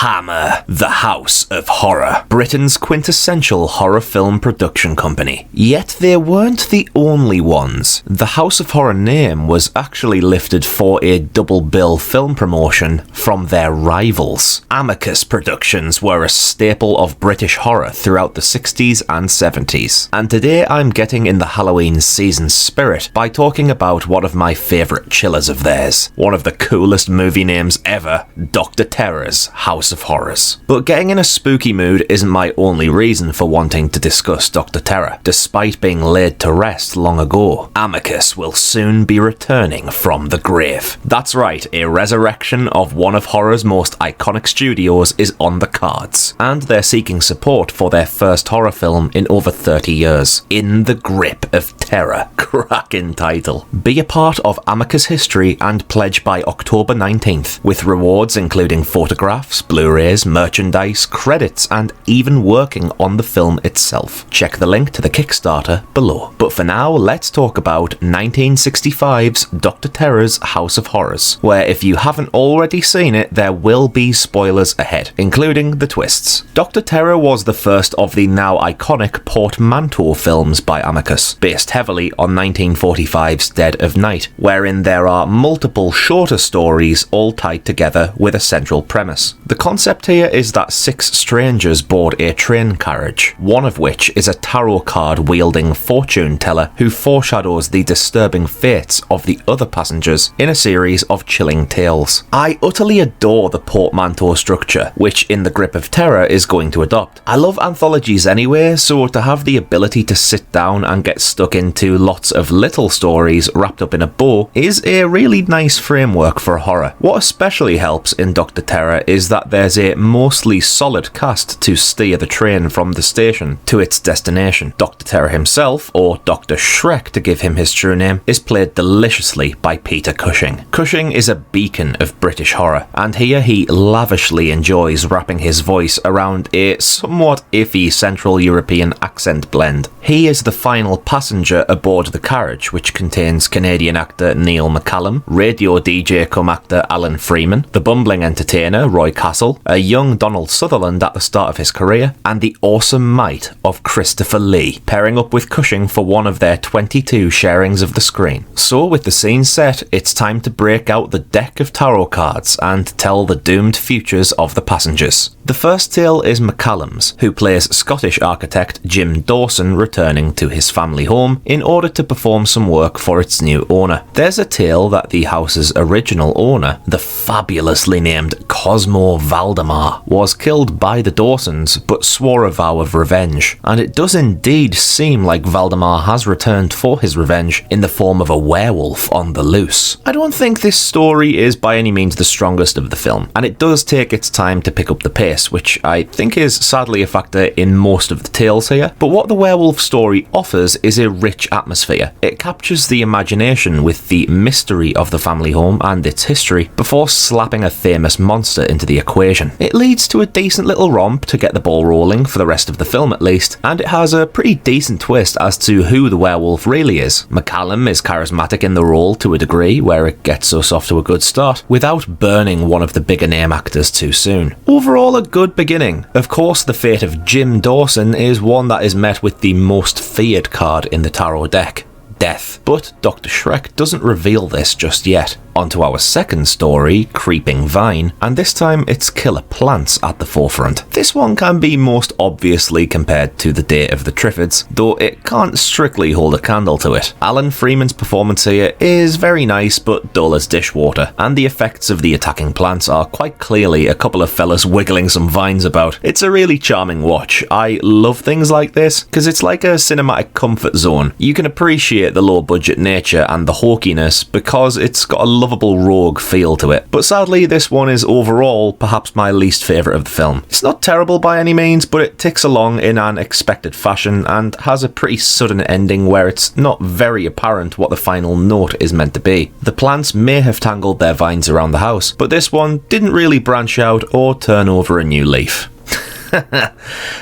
Hammer, the House of Horror, Britain's quintessential horror film production company. Yet they weren't the only ones. The House of Horror name was actually lifted for a double bill film promotion from their rivals. Amicus Productions were a staple of British horror throughout the 60s and 70s. And today I'm getting in the Halloween season spirit by talking about one of my favourite chillers of theirs. One of the coolest movie names ever, Dr. Terror's House of Horrors. But getting in a spooky mood isn't my only reason for wanting to discuss Dr. Terror, despite being laid to rest long ago. Amicus will soon be returning from the grave. That's right, a resurrection of one of horror's most iconic studios is on the cards, and they're seeking support for their first horror film in over 30 years. In the Grip of Terror. Cracking title. Be a part of Amicus history and pledge by October 19th, with rewards including photographs, Blu-rays, merchandise, credits, and even working on the film itself. Check the link to the Kickstarter below. But for now, let's talk about 1965's Dr. Terror's House of Horrors, where if you haven't already seen it, there will be spoilers ahead, including the twists. Dr. Terror was the first of the now iconic portmanteau films by Amicus, based heavily on 1945's Dead of Night, wherein there are multiple shorter stories all tied together with a central premise. The concept here is that 6 strangers board a train carriage, one of which is a tarot card wielding fortune teller who foreshadows the disturbing fates of the other passengers in a series of chilling tales. I utterly adore the portmanteau structure, which In the Grip of Terror is going to adopt. I love anthologies anyway, so to have the ability to sit down and get stuck into lots of little stories wrapped up in a bow is a really nice framework for horror. What especially helps in Dr. Terror is that there's a mostly solid cast to steer the train from the station to its destination. Dr. Terror himself, or Dr. Shrek to give him his true name, is played deliciously by Peter Cushing. Cushing is a beacon of British horror, and here he lavishly enjoys wrapping his voice around a somewhat iffy Central European accent blend. He is the final passenger aboard the carriage, which contains Canadian actor Neil McCallum, radio DJ cum actor Alan Freeman, the bumbling entertainer Roy Castle, a young Donald Sutherland at the start of his career, and the awesome might of Christopher Lee, pairing up with Cushing for one of their 22 sharings of the screen. So with the scene set, it's time to break out the deck of tarot cards and tell the doomed futures of the passengers. The first tale is McCallum's, who plays Scottish architect Jim Dawson returning to his family home in order to perform some work for its new owner. There's a tale that the house's original owner, the fabulously named Cosmo Valdemar, was killed by the Dawsons but swore a vow of revenge, and it does indeed seem like Valdemar has returned for his revenge in the form of a werewolf on the loose. I don't think this story is by any means the strongest of the film, and it does take its time to pick up the pace, which I think is sadly a factor in most of the tales here, but what the werewolf story offers is a rich atmosphere. It captures the imagination with the mystery of the family home and its history before slapping a famous monster into the equation. It leads to a decent little romp to get the ball rolling for the rest of the film at least, and it has a pretty decent twist as to who the werewolf really is. McCallum is charismatic in the role to a degree where it gets us off to a good start without burning one of the bigger name actors too soon. Overall, a good beginning. Of course, the fate of Jim Dawson is one that is met with the most feared card in the tarot deck, death. But Dr. Shrek doesn't reveal this just yet. Onto our second story, Creeping Vine, and this time it's killer plants at the forefront. This one can be most obviously compared to The Day of the Triffids, though it can't strictly hold a candle to it. Alan Freeman's performance here is very nice but dull as dishwater, and the effects of the attacking plants are quite clearly a couple of fellas wiggling some vines about. It's a really charming watch. I love things like this, because it's like a cinematic comfort zone. You can appreciate the low budget nature and the hawkiness because it's got a lovable rogue feel to it. But sadly, this one is overall perhaps my least favourite of the film. It's not terrible by any means, but it ticks along in an expected fashion and has a pretty sudden ending where it's not very apparent what the final note is meant to be. The plants may have tangled their vines around the house, but this one didn't really branch out or turn over a new leaf.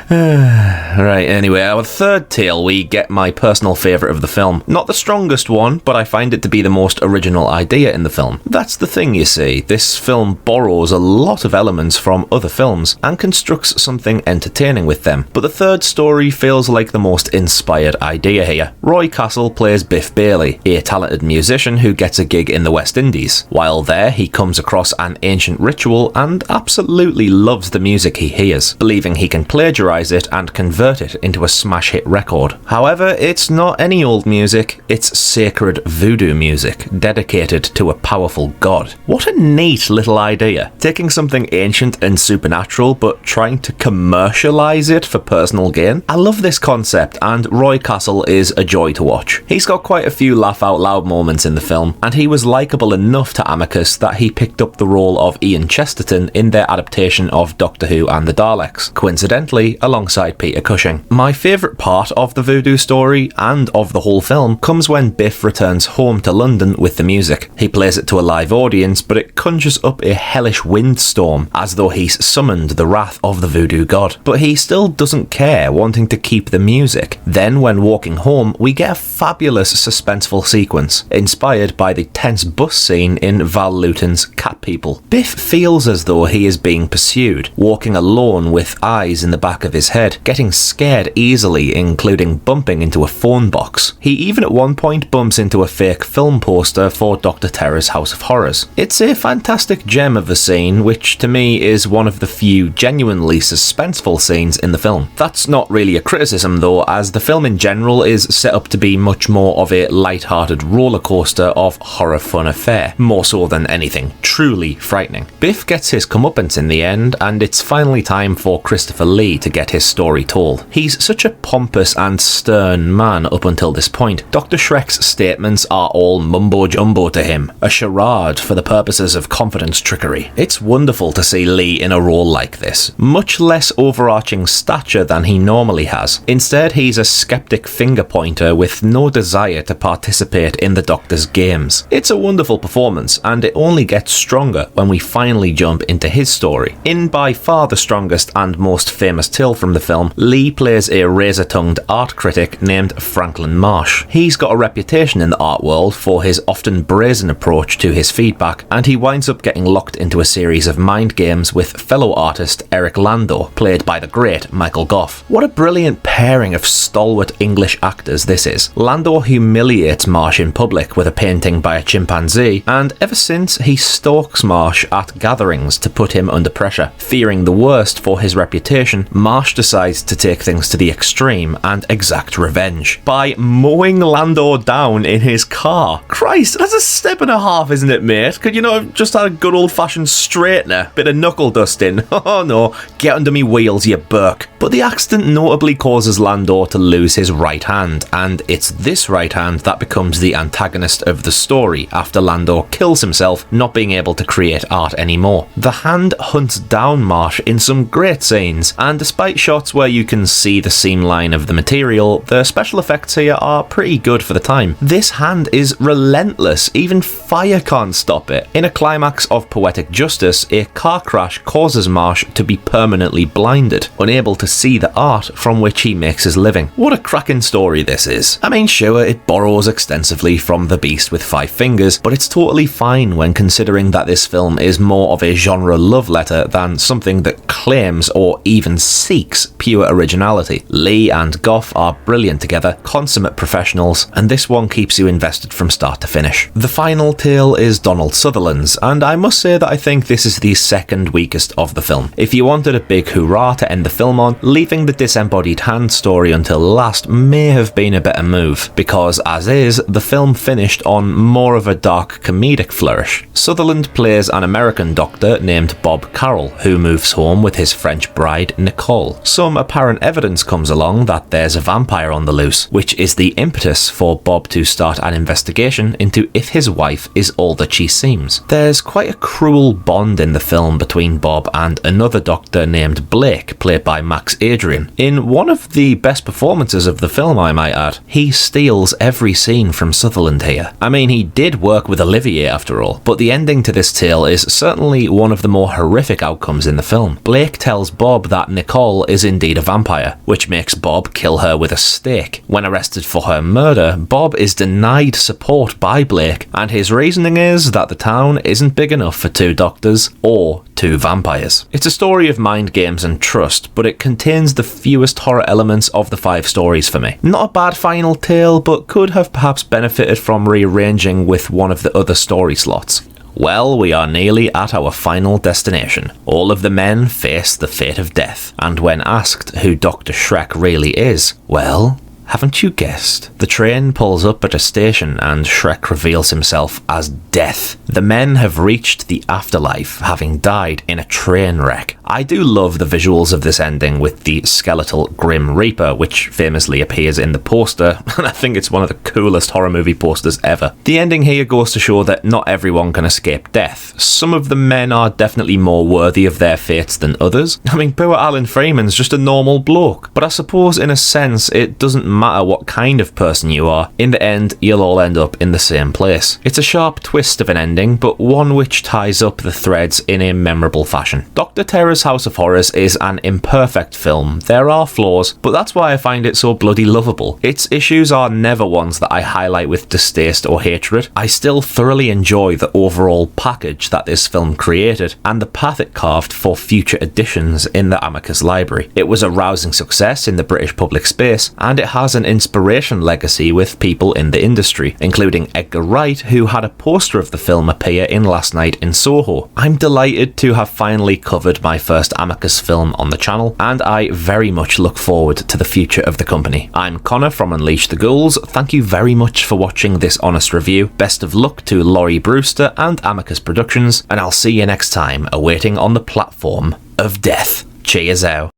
Right, anyway, our third tale, we get my personal favourite of the film. Not the strongest one, but I find it to be the most original idea in the film. That's the thing, you see. This film borrows a lot of elements from other films and constructs something entertaining with them. But the third story feels like the most inspired idea here. Roy Castle plays Biff Bailey, a talented musician who gets a gig in the West Indies. While there, he comes across an ancient ritual and absolutely loves the music he hears, believing he can plagiarise it and convert it into a smash hit record. However, it's not any old music, it's sacred voodoo music, dedicated to a powerful god. What a neat little idea. Taking something ancient and supernatural, but trying to commercialise it for personal gain. I love this concept, and Roy Castle is a joy to watch. He's got quite a few laugh out loud moments in the film, and he was likeable enough to Amicus that he picked up the role of Ian Chesterton in their adaptation of Doctor Who and the Daleks, coincidentally alongside Peter Cushing. My favourite part of the voodoo story, and of the whole film, comes when Biff returns home to London with the music. He plays it to a live audience, but it conjures up a hellish windstorm, as though he's summoned the wrath of the voodoo god. But he still doesn't care, wanting to keep the music. Then, when walking home, we get a fabulous suspenseful sequence, inspired by the tense bus scene in Val Lewton's Cat People. Biff feels as though he is being pursued, walking alone with eyes in the back of his head, getting scared easily, including bumping into a phone box. He even at one point bumps into a fake film poster for Dr. Terror's House of Horrors. It's a fantastic gem of a scene, which to me is one of the few genuinely suspenseful scenes in the film. That's not really a criticism though, as the film in general is set up to be much more of a light-hearted roller coaster of horror fun affair, more so than anything truly frightening. Biff gets his comeuppance in the end, and it's finally time for Christopher Lee to get his story told. He's such a pompous and stern man up until this point. Dr. Shrek's statements are all mumbo-jumbo to him, a charade for the purposes of confidence trickery. It's wonderful to see Lee in a role like this, much less overarching stature than he normally has. Instead, he's a skeptic finger-pointer with no desire to participate in the Doctor's games. It's a wonderful performance, and it only gets stronger when we finally jump into his story. In by far the strongest and most famous tale from the film, Lee plays a razor-tongued art critic named Franklin Marsh. He's got a reputation in the art world for his often brazen approach to his feedback, and he winds up getting locked into a series of mind games with fellow artist Eric Landau, played by the great Michael Gough. What a brilliant pairing of stalwart English actors this is. Landau humiliates Marsh in public with a painting by a chimpanzee, and ever since he stalks Marsh at gatherings to put him under pressure. Fearing the worst for his reputation, Marsh decides to take things to the extreme and exact revenge by mowing Landau down in his car. Christ, that's a step and a half, isn't it, mate? Could you not have just had a good old-fashioned straightener? Bit of knuckle dusting? Oh no, get under me wheels, you Burke. But the accident notably causes Landau to lose his right hand, and it's this right hand that becomes the antagonist of the story after Landau kills himself, not being able to create art anymore. The hand hunts down Marsh in some great scenes, and despite shots where you can see the seam line of the material, the special effects here are pretty good for the time. This hand is relentless, even fire can't stop it. In a climax of poetic justice, a car crash causes Marsh to be permanently blinded, unable to see the art from which he makes his living. What a cracking story this is. I mean, sure, it borrows extensively from The Beast with Five Fingers, but it's totally fine when considering that this film is more of a genre love letter than something that claims or even seeks pure originality. Lee and Gough are brilliant together, consummate professionals, and this one keeps you invested from start to finish. The final tale is Donald Sutherland's, and I must say that I think this is the second weakest of the film. If you wanted a big hurrah to end the film on, leaving the disembodied hand story until last may have been a better move, because as is, the film finished on more of a dark comedic flourish. Sutherland plays an American doctor named Bob Carroll, who moves home with his French bride Nicole. Some apparent evidence comes along that there's a vampire on the loose, which is the impetus for Bob to start an investigation into if his wife is all that she seems. There's quite a cruel bond in the film between Bob and another doctor named Blake, played by Max Adrian. In one of the best performances of the film, I might add. He steals every scene from Sutherland here. I mean, he did work with Olivier after all, but the ending to this tale is certainly one of the more horrific outcomes in the film. Blake tells Bob that Nicole is indeed a vampire, which makes Bob kill her with a stake. When arrested for her murder, Bob is denied support by Blake, and his reasoning is that the town isn't big enough for 2 doctors or 2 vampires. It's a story of mind games and trust, but it contains the fewest horror elements of the 5 stories for me. Not a bad final tale, but could have perhaps benefited from rearranging with one of the other story slots. Well, we are nearly at our final destination. All of the men face the fate of death, and when asked who Dr. Shrek really is, well, haven't you guessed? The train pulls up at a station and Shrek reveals himself as Death. The men have reached the afterlife, having died in a train wreck. I do love the visuals of this ending with the skeletal Grim Reaper, which famously appears in the poster, and I think it's one of the coolest horror movie posters ever. The ending here goes to show that not everyone can escape death. Some of the men are definitely more worthy of their fates than others. I mean, poor Alan Freeman's just a normal bloke, but I suppose in a sense it doesn't matter what kind of person you are. In the end, you'll all end up in the same place. It's a sharp twist of an ending, but one which ties up the threads in a memorable fashion. Dr. Terror's House of Horrors is an imperfect film. There are flaws, but that's why I find it so bloody lovable. Its issues are never ones that I highlight with distaste or hatred. I still thoroughly enjoy the overall package that this film created, and the path it carved for future editions in the Amicus library. It was a rousing success in the British public space, and it has an inspiration legacy with people in the industry, including Edgar Wright, who had a poster of the film appear in Last Night in Soho. I'm delighted to have finally covered my first Amicus film on the channel, and I very much look forward to the future of the company. I'm Connor from Unleash the Ghouls. Thank you very much for watching this honest review. Best of luck to Laurie Brewster and Amicus Productions, and I'll see you next time, awaiting on the platform of death. Cheers out.